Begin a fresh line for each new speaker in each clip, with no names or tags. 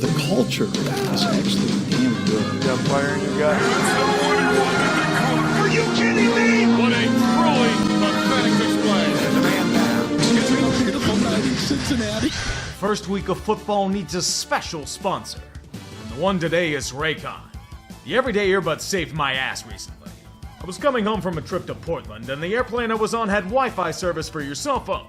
The culture is actually damn good.
You got fire in your gut.
Are you kidding me?
What a truly pathetic display.
There's a man down.
It's been a beautiful night in Cincinnati.
First week of football needs a special sponsor. And the one today is Raycon. The everyday earbuds saved my ass recently. I was coming home from a trip to Portland, and the airplane I was on had Wi-Fi service for your cell phone.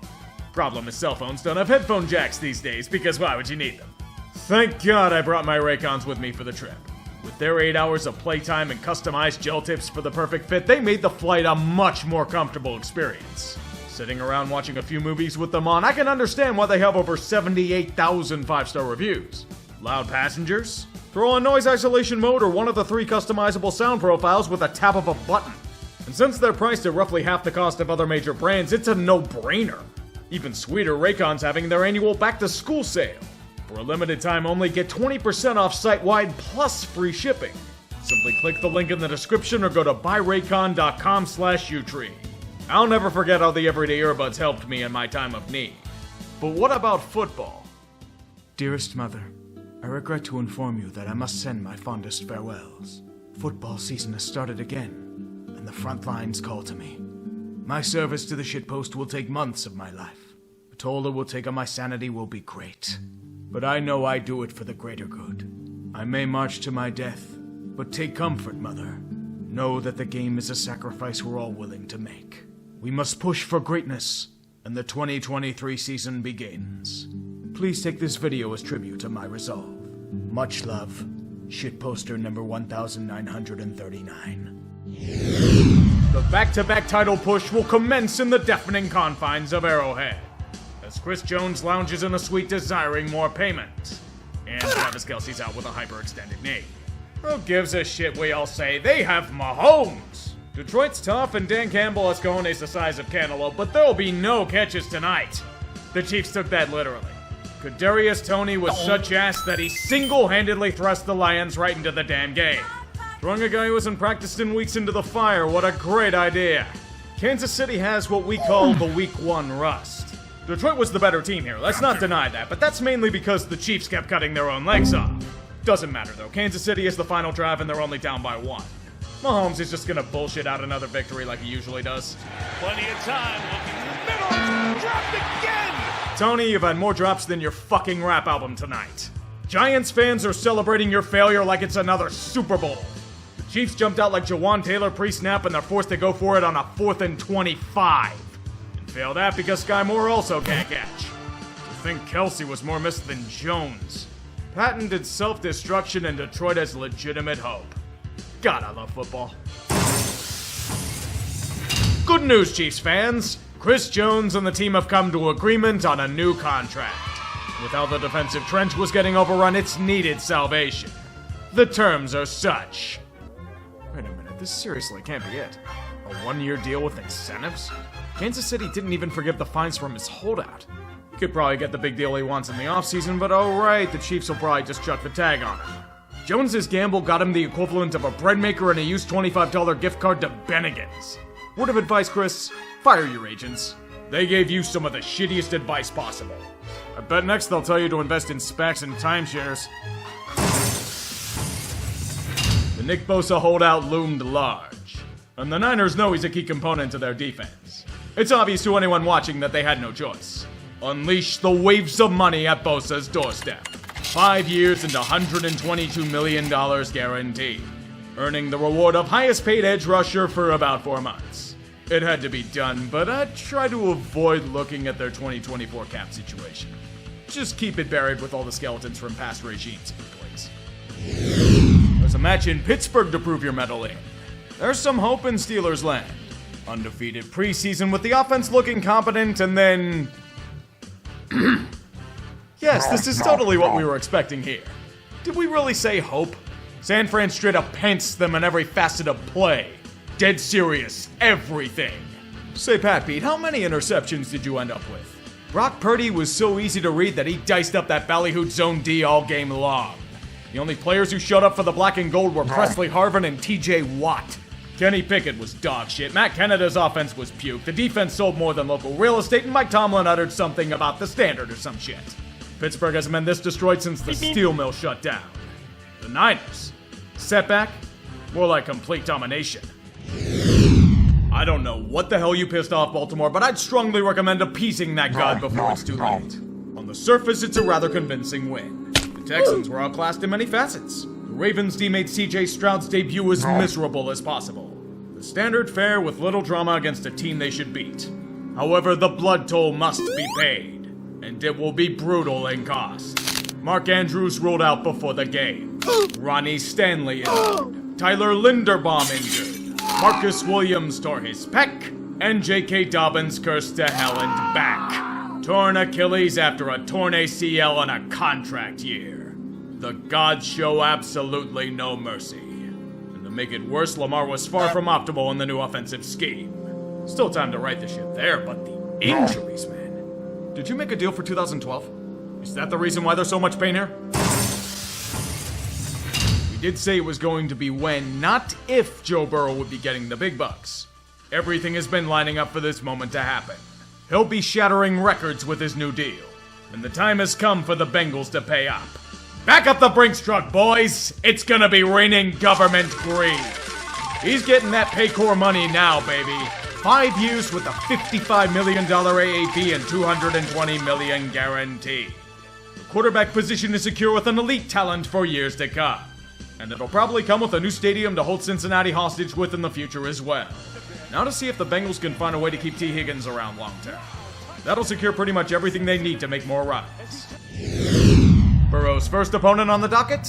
Problem is, cell phones don't have headphone jacks these days, because why would you need them? Thank God I brought my Raycons with me for the trip. With their 8 hours of playtime and customized gel tips for the perfect fit, they made the flight a much more comfortable experience. Sitting around watching a few movies with them on, I can understand why they have over 78,000 5-star reviews. Loud passengers? Throw on noise isolation mode or one of the 3 customizable sound profiles with a tap of a button. And since they're priced at roughly half the cost of other major brands, it's a no-brainer. Even sweeter, Raycon's having their annual back-to-school sale. For a limited time only, get 20% off site-wide plus free shipping. Simply click the link in the description or go to buyraycon.com/utree. I'll never forget how the everyday earbuds helped me in my time of need. But what about football?
Dearest mother, I regret to inform you that I must send my fondest farewells. Football season has started again, and the front lines call to me. My service to the shitpost will take months of my life. The toll it will take on my sanity will be great. But I know I do it for the greater good. I may march to my death, but take comfort, mother. Know that the game is a sacrifice we're all willing to make. We must push for greatness, and the 2023 season begins. Please take this video as tribute to my resolve. Much love, shitposter number 1939.
The back-to-back title push will commence in the deafening confines of Arrowhead, as Chris Jones lounges in a suite desiring more payment. And Travis Kelce's out with a hyperextended knee. Who gives a shit, we all say? They have Mahomes! Detroit's tough and Dan Campbell has cojones the size of cantaloupe, but there'll be no catches tonight. The Chiefs took that literally. Kadarius Toney was such ass that he single-handedly thrust the Lions right into the damn game. Throwing a guy who hasn't practiced in weeks into the fire, what a great idea. Kansas City has what we call the Week 1 rust. Detroit was the better team here, let's not deny that, but that's mainly because the Chiefs kept cutting their own legs off. Doesn't matter though, Kansas City is the final drive and they're only down by 1. Mahomes is just gonna bullshit out another victory like he usually does.
Plenty of time, looking in the middle, dropped again!
Tony, you've had more drops than your fucking rap album tonight. Giants fans are celebrating your failure like it's another Super Bowl. The Chiefs jumped out like Jawan Taylor pre-snap and they're forced to go for it on a 4th and 25. Failed that because Sky Moore also can't catch. To think Kelce was more missed than Jones. Patented self-destruction and Detroit has legitimate hope. God, I love football. Good news, Chiefs fans. Chris Jones and the team have come to agreement on a new contract. With how the defensive trench was getting overrun, it's needed salvation. The terms are such. Wait a minute, this seriously can't be it. A 1-year deal with incentives? Kansas City didn't even forgive the fines from his holdout. He could probably get the big deal he wants in the offseason, but oh right, the Chiefs will probably just chuck the tag on him. Jones's gamble got him the equivalent of a bread maker and a used $25 gift card to Bennigan's. Word of advice, Chris, fire your agents. They gave you some of the shittiest advice possible. I bet next they'll tell you to invest in SPACs and timeshares. The Nick Bosa holdout loomed large, and the Niners know he's a key component to their defense. It's obvious to anyone watching that they had no choice. Unleash the waves of money at Bosa's doorstep. 5 years and $122 million guaranteed, earning the reward of highest paid edge rusher for about 4 months. It had to be done, but I'd try to avoid looking at their 2024 cap situation. Just keep it buried with all the skeletons from past regimes, please. There's a match in Pittsburgh to prove your mettle in. There's some hope in Steelers land. Undefeated preseason with the offense looking competent, and then... Yes, this is totally what we were expecting here. Did we really say hope? San Fran straight up pants them in every facet of play. Dead serious, everything. Say, Pat Pete, how many interceptions did you end up with? Brock Purdy was so easy to read that he diced up that ballyhoot zone D all game long. The only players who showed up for the black and gold were Presley Harvin and TJ Watt. Kenny Pickett was dog shit, Matt Canada's offense was puke, the defense sold more than local real estate, and Mike Tomlin uttered something about the standard or some shit. Pittsburgh hasn't been this destroyed since the steel mill shut down. The Niners. Setback? More like complete domination. I don't know what the hell you pissed off Baltimore, but I'd strongly recommend appeasing that god before it's too late. On the surface, it's a rather convincing win. The Texans were outclassed in many facets. The Ravens D-made CJ Stroud's debut was miserable as possible. The standard fare with little drama against a team they should beat. However, the blood toll must be paid, and it will be brutal in cost. Mark Andrews ruled out before the game. Ronnie Stanley injured. Tyler Linderbaum injured. Marcus Williams tore his pec, and J.K. Dobbins cursed to hell and back. Torn Achilles after a torn ACL on a contract year. The gods show absolutely no mercy. And to make it worse, Lamar was far from optimal in the new offensive scheme. Still time to right the ship there, but the injuries, man. Did you make a deal for 2012? Is that the reason why there's so much pain here? We did say it was going to be when, not if, Joe Burrow would be getting the big bucks. Everything has been lining up for this moment to happen. He'll be shattering records with his new deal. And the time has come for the Bengals to pay up. Back up the Brinks truck, boys! It's gonna be raining government greed. He's getting that Paycor money now, baby. 5 years with a $55 million AAP and $220 million guaranteed. The quarterback position is secure with an elite talent for years to come. And it'll probably come with a new stadium to hold Cincinnati hostage with in the future as well. Now to see if the Bengals can find a way to keep T. Higgins around long term. That'll secure pretty much everything they need to make more runs. Burrow's first opponent on the docket?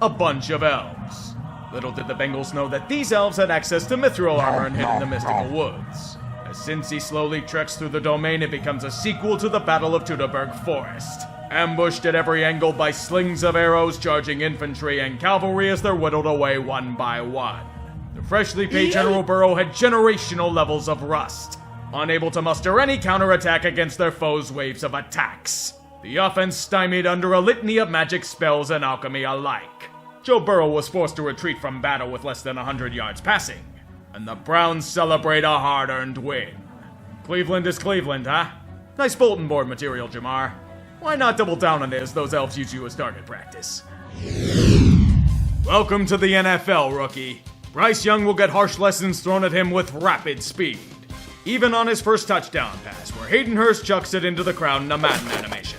A bunch of elves. Little did the Bengals know that these elves had access to mithril armor and hid in the mystical woods. As Cincy slowly treks through the domain, it becomes a sequel to the Battle of Teutoburg Forest. Ambushed at every angle by slings of arrows, charging infantry, and cavalry as they're whittled away one by one. The freshly paid General Burrow had generational levels of rust, unable to muster any counterattack against their foes' waves of attacks. The offense stymied under a litany of magic spells and alchemy alike. Joe Burrow was forced to retreat from battle with less than 100 yards passing, and the Browns celebrate a hard-earned win. Cleveland is Cleveland, huh? Nice bulletin board material, Jamar. Why not double down on it as those elves use you as target practice? Welcome to the NFL, rookie. Bryce Young will get harsh lessons thrown at him with rapid speed. Even on his first touchdown pass, where Hayden Hurst chucks it into the crowd in a Madden animation.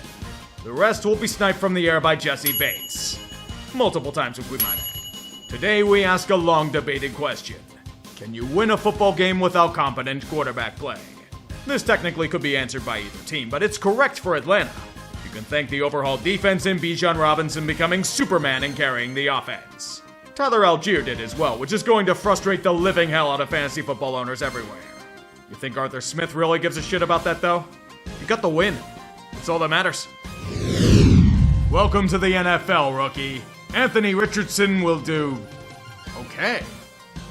The rest will be sniped from the air by Jesse Bates. Multiple times, if we might add. Today, we ask a long-debated question. Can you win a football game without competent quarterback play? This technically could be answered by either team, but it's correct for Atlanta. You can thank the overhauled defense and Bijan Robinson becoming Superman and carrying the offense. Tyler Algier did as well, which is going to frustrate the living hell out of fantasy football owners everywhere. You think Arthur Smith really gives a shit about that, though? You got the win. That's all that matters. Welcome to the NFL, rookie. Anthony Richardson will do okay.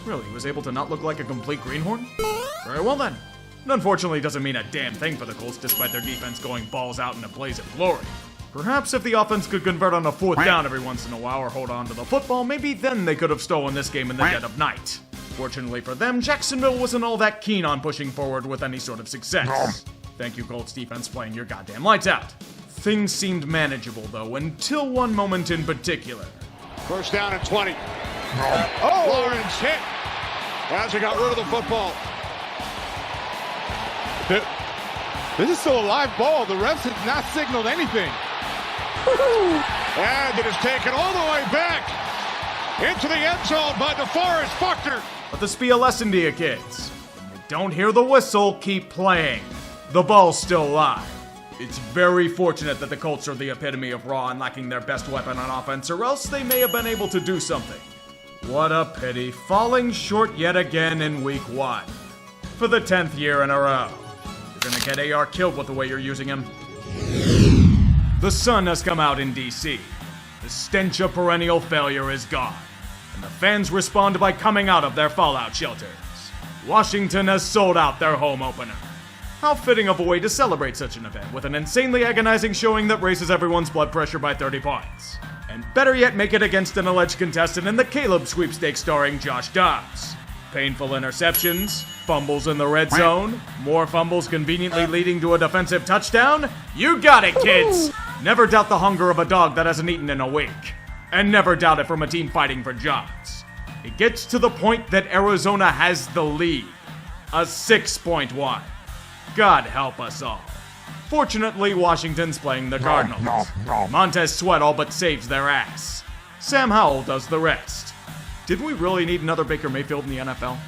Really, he was able to not look like a complete greenhorn? Very well then. It unfortunately doesn't mean a damn thing for the Colts despite their defense going balls out in a blaze of glory. Perhaps if the offense could convert on a fourth down every once in a while or hold on to the football, maybe then they could have stolen this game in the dead of night. Fortunately for them, Jacksonville wasn't all that keen on pushing forward with any sort of success. Thank you, Colts defense, playing your goddamn lights out. Things seemed manageable, though, until one moment in particular.
First down and 20. Oh, Lawrence hit as he got rid of the football.
This is still a live ball. The refs have not signaled anything.
And it is taken all the way back into the end zone by DeForest Buckner.
Let this be a lesson to you kids. When you don't hear the whistle, keep playing. The ball's still live. It's very fortunate that the Colts are the epitome of raw and lacking their best weapon on offense, or else they may have been able to do something. What a pity, falling short yet again in week 1. For the 10th year in a row. You're gonna get AR killed with the way you're using him. The sun has come out in DC. The stench of perennial failure is gone. And the fans respond by coming out of their fallout shelters. Washington has sold out their home opener. How fitting of a way to celebrate such an event with an insanely agonizing showing that raises everyone's blood pressure by 30 points. And better yet, make it against an alleged contestant in the Caleb sweepstakes starring Josh Dobbs. Painful interceptions, fumbles in the red zone, more fumbles conveniently leading to a defensive touchdown. You got it, kids! Never doubt the hunger of a dog that hasn't eaten in a week. And never doubt it from a team fighting for jobs. It gets to the point that Arizona has the lead. A 6-point one. God help us all. Fortunately, Washington's playing the Cardinals. Montez Sweat all but saves their ass. Sam Howell does the rest. Did we really need another Baker Mayfield in the NFL?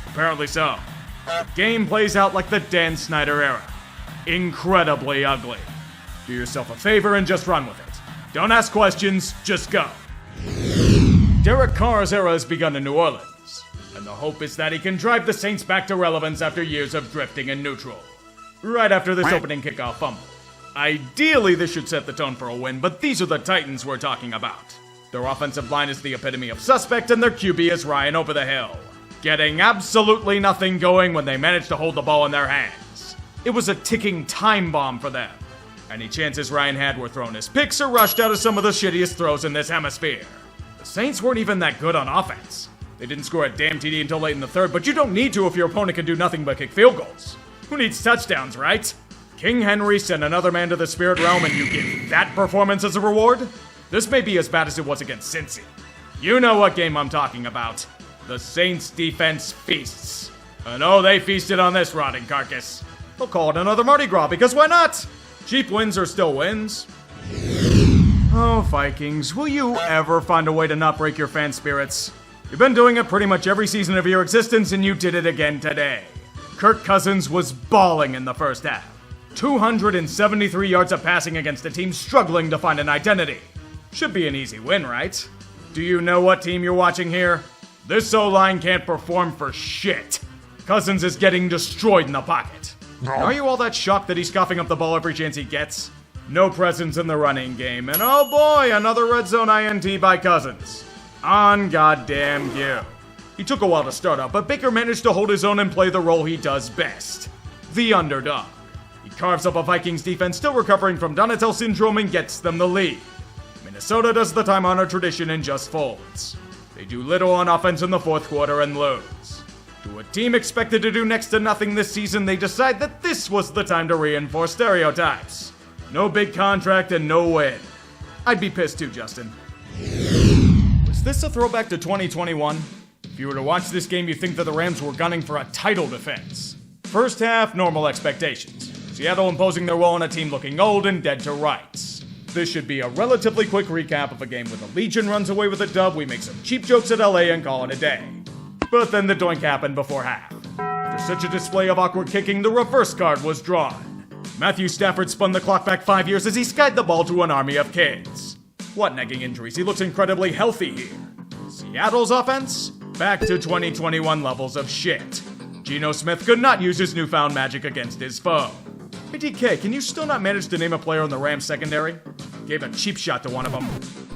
Apparently so. The game plays out like the Dan Snyder era. Incredibly ugly. Do yourself a favor and just run with it. Don't ask questions, just go. Derek Carr's era has begun in New Orleans, and the hope is that he can drive the Saints back to relevance after years of drifting in neutral. Right after this opening kickoff fumble. Ideally, this should set the tone for a win, but these are the Titans we're talking about. Their offensive line is the epitome of suspect, and their QB is Ryan over the hill, getting absolutely nothing going when they managed to hold the ball in their hands. It was a ticking time bomb for them. Any chances Ryan had were thrown as picks or rushed out of some of the shittiest throws in this hemisphere. The Saints weren't even that good on offense. They didn't score a damn TD until late in the third, but you don't need to if your opponent can do nothing but kick field goals. Who needs touchdowns, right? King Henry sent another man to the spirit realm and you give that performance as a reward? This may be as bad as it was against Cincy. You know what game I'm talking about. The Saints defense feasts. And oh, they feasted on this rotting carcass. They'll call it another Mardi Gras, because why not? Cheap wins are still wins. Oh, Vikings, will you ever find a way to not break your fan spirits? You've been doing it pretty much every season of your existence, and you did it again today. Kirk Cousins was balling in the first half. 273 yards of passing against a team struggling to find an identity. Should be an easy win, right? Do you know what team you're watching here? This O-line can't perform for shit. Cousins is getting destroyed in the pocket. Are you all that shocked that he's coughing up the ball every chance he gets? No presence in the running game, and oh boy, another red zone INT by Cousins. On goddamn you. He took a while to start up, but Baker managed to hold his own and play the role he does best. The underdog. He carves up a Vikings defense still recovering from Donatel syndrome and gets them the lead. Minnesota does the time-honored tradition and just folds. They do little on offense in the fourth quarter and lose. To a team expected to do next to nothing this season, they decide that this was the time to reinforce stereotypes. No big contract and no win. I'd be pissed too, Justin. Was this a throwback to 2021? If you were to watch this game, you'd think that the Rams were gunning for a title defense. First half, normal expectations. Seattle imposing their will on a team looking old and dead to rights. This should be a relatively quick recap of a game where the Legion runs away with a dub, we make some cheap jokes at LA and call it a day. But then the doink happened before half. After such a display of awkward kicking, the reverse card was drawn. Matthew Stafford spun the clock back 5 years as he skied the ball to an army of kids. What nagging injuries? He looks incredibly healthy here. Seattle's offense? Back to 2021 levels of shit. Geno Smith could not use his newfound magic against his foe. Hey DK, can you still not manage to name a player in the Rams secondary? Gave a cheap shot to one of them.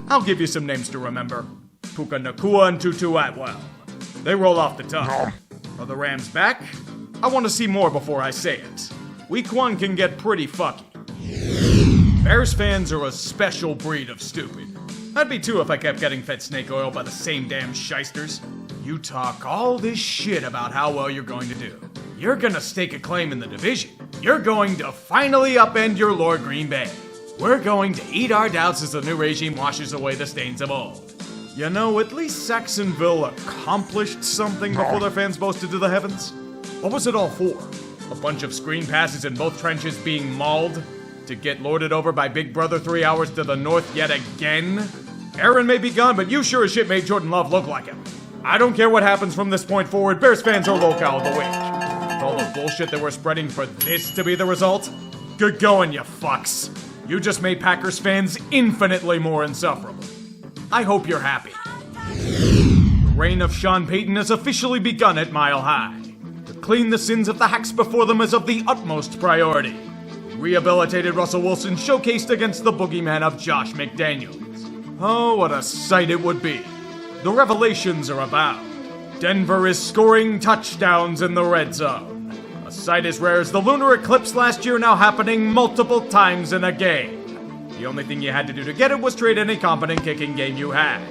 I'll give you some names to remember. Puka Nacua and Tutu Atwell. They roll off the tongue. Are the Rams back? I want to see more before I say it. Week 1 can get pretty fucky. Bears fans are a special breed of stupid. I'd be too if I kept getting fed snake oil by the same damn shysters. You talk all this shit about how well you're going to do. You're gonna stake a claim in the division. You're going to finally upend your Lord Green Bay. We're going to eat our doubts as the new regime washes away the stains of old. You know, at least Saxonville accomplished something before their fans boasted to the heavens. What was it all for? A bunch of screen passes in both trenches being mauled? To get lorded over by Big Brother 3 hours to the north yet again? Aaron may be gone, but you sure as shit made Jordan Love look like him. I don't care what happens from this point forward, Bears fans are locale of the week. With all the bullshit that we're spreading for this to be the result? Good going, you fucks. You just made Packers fans infinitely more insufferable. I hope you're happy. The reign of Sean Payton has officially begun at Mile High. To clean the sins of the hacks before them is of the utmost priority. Rehabilitated Russell Wilson showcased against the boogeyman of Josh McDaniels. Oh, what a sight it would be. The revelations are about. Denver is scoring touchdowns in the red zone. A sight as rare as the lunar eclipse last year now happening multiple times in a game. The only thing you had to do to get it was trade any competent kicking game you had.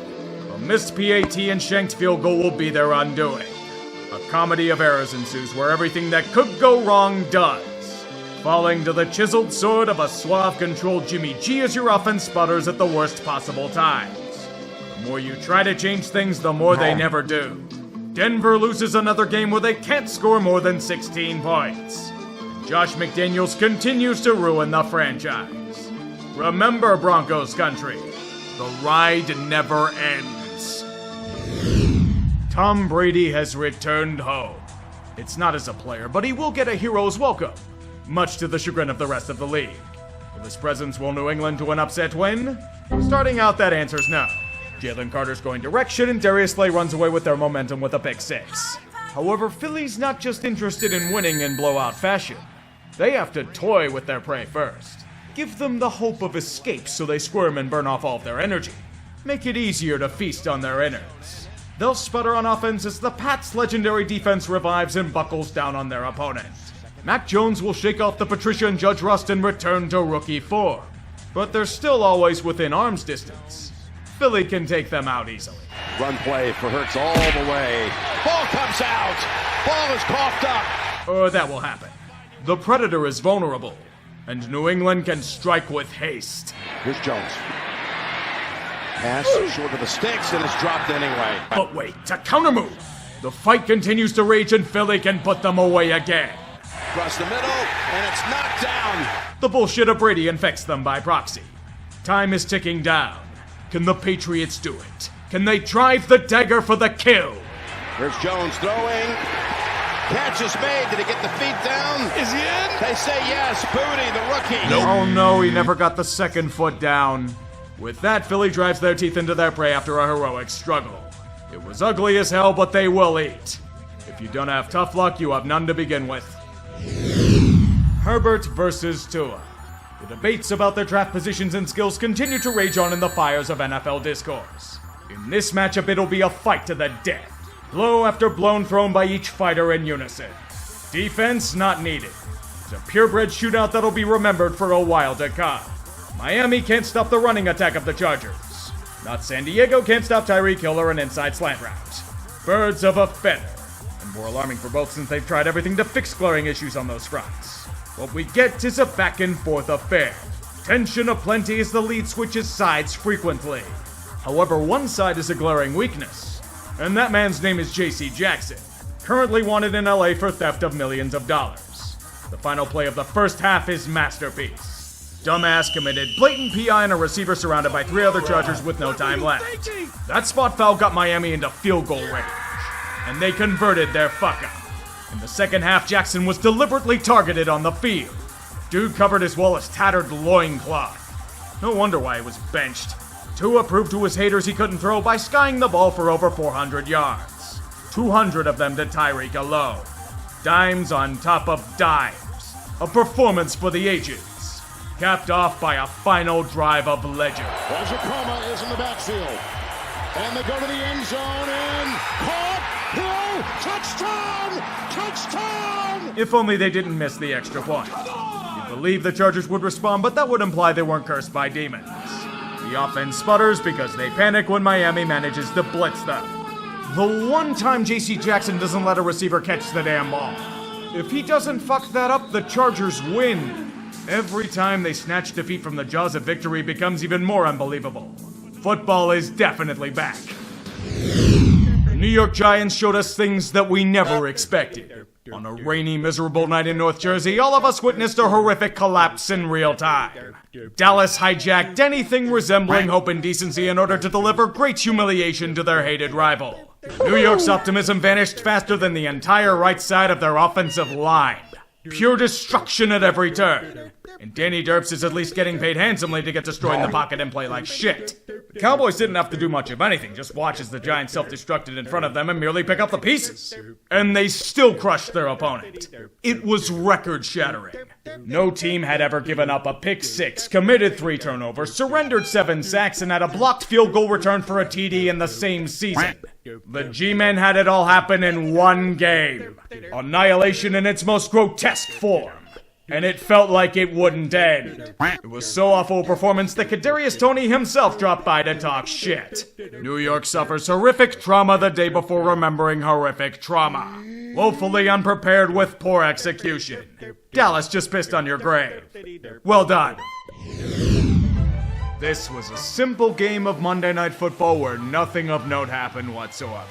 A missed PAT and shanked field goal will be their undoing. A comedy of errors ensues where everything that could go wrong does. falling to the chiseled sword of a suave-controlled Jimmy G as your offense sputters at the worst possible times. The more you try to change things, the more they never do. Denver loses another game where they can't score more than 16 points. Josh McDaniels continues to ruin the franchise. Remember, Broncos country, the ride never ends. Tom Brady has returned home. It's not as a player, but he will get a hero's welcome, much to the chagrin of the rest of the league. Will his presence will New England to an upset win? Starting out, that answer's no. Jalen Carter's going direction, and Darius Slay runs away with their momentum with a pick six. However, Philly's not just interested in winning in blowout fashion. They have to toy with their prey first. Give them the hope of escape so they squirm and burn off all of their energy. Make it easier to feast on their innards. They'll sputter on offense as the Pats' legendary defense revives and buckles down on their opponent. Mac Jones will shake off the Patricia and Judge rust and return to rookie form. But they're still always within arm's distance. Philly can take them out easily.
Run play for Hurts all the way. Ball comes out. Ball is coughed up.
Or that will happen. The Predator is vulnerable, and New England can strike with haste.
Here's Jones. Pass short of the sticks and it's dropped anyway.
But wait, to countermove! The fight continues to rage and Philly can put them away again.
Across the middle, and it's knocked down.
The bullshit of Brady infects them by proxy. Time is ticking down. Can the Patriots do it? Can they drive the dagger for the kill?
Here's Jones throwing. Catch is made. Did he get the feet down?
Is he in?
They say yes. Booty, the rookie.
Oh no, he never got the second foot down. With that, Philly drives their teeth into their prey after a heroic struggle. It was ugly as hell, but they will eat. If you don't have tough luck, you have none to begin with. Herbert versus Tua. The debates about their draft positions and skills continue to rage on in the fires of NFL discourse. In this matchup, it'll be a fight to the death. Blow after blow thrown by each fighter in unison. Defense not needed. It's a purebred shootout that'll be remembered for a while to come. Miami can't stop the running attack of the Chargers. Not San Diego can't stop Tyreek Hill or an inside slant route. Birds of a feather. And more alarming for both since they've tried everything to fix glaring issues on those fronts. What we get is a back and forth affair. Tension aplenty as the lead switches sides frequently. However, one side is a glaring weakness. And that man's name is J.C. Jackson, currently wanted in LA for theft of millions of dollars. The final play of the first half is masterpiece. Dumbass committed blatant PI on a receiver surrounded by three other Chargers with no time left. That spot foul got Miami into field goal range, and they converted their fuck up. In the second half, Jackson was deliberately targeted on the field. Dude covered his Wallace tattered loincloth. No wonder why he was benched. Tua proved to his haters he couldn't throw by skying the ball for over 400 yards. 200 of them to Tyreek alone. Dimes on top of dimes. A performance for the ages. Capped off by a final drive of legend.
Wajacoma is in the backfield. And they go to the end zone and caught. Touchdown!
If only they didn't miss the extra point. You believe the Chargers would respond, but that would imply they weren't cursed by demons. The offense sputters because they panic when Miami manages to blitz them. The one time J.C. Jackson doesn't let a receiver catch the damn ball. If he doesn't fuck that up, the Chargers win. Every time they snatch defeat from the jaws of victory becomes even more unbelievable. Football is definitely back. The New York Giants showed us things that we never expected. On a rainy, miserable night in North Jersey, all of us witnessed a horrific collapse in real time. Dallas hijacked anything resembling hope and decency in order to deliver great humiliation to their hated rival. New York's optimism vanished faster than the entire right side of their offensive line. Pure destruction at every turn. And Danny Derps is at least getting paid handsomely to get destroyed in the pocket and play like shit. The Cowboys didn't have to do much of anything, just watch as the Giants self-destructed in front of them and merely pick up the pieces. And they still crushed their opponent. It was record-shattering. No team had ever given up a pick six, committed 3 turnovers, surrendered 7 sacks, and had a blocked field goal return for a TD in the same season. The G-Men had it all happen in one game. Annihilation in its most grotesque form. And it felt like it wouldn't end. It was so awful a performance that Kadarius Toney himself dropped by to talk shit. New York suffers horrific trauma the day before remembering horrific trauma. Woefully unprepared with poor execution. Dallas just pissed on your grave. Well done. This was a simple game of Monday Night Football where nothing of note happened whatsoever.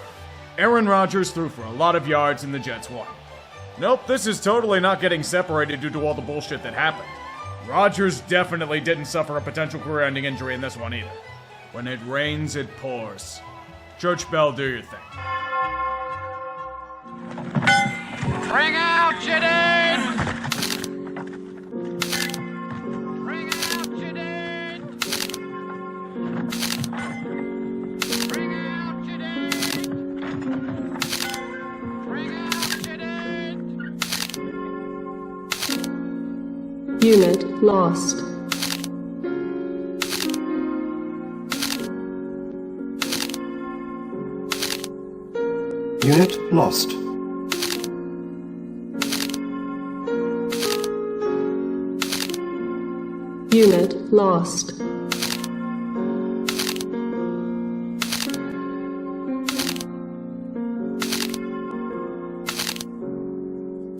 Aaron Rodgers threw for a lot of yards and the Jets won. Nope, this is totally not getting separated due to all the bullshit that happened. Rodgers definitely didn't suffer a potential career-ending injury in this one either. When it rains, it pours. Church bell, do your thing.
Bring out Jaden! Bring out Jaden! Bring out Jaden! Bring out Jaden!
Unit lost.
Unit lost.
Unit lost.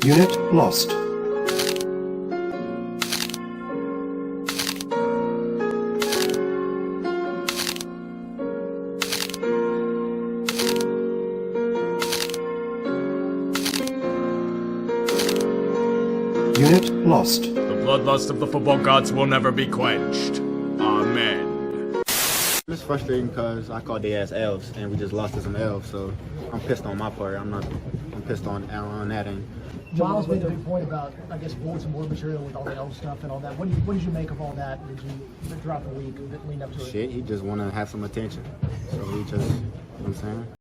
Unit lost. Unit lost.
The bloodlust of the football gods will never be quenched. Amen.
It's frustrating because I called their ass elves and we just lost to some elves, so I'm pissed on my part. I'm pissed on that end.
Miles made a big point about, I guess, bulletin board material with all the elf stuff and all that. What did you make of all that? Did you throughout the week lead up to it?
Shit, he just want to have some attention. So he just, you know what I'm saying?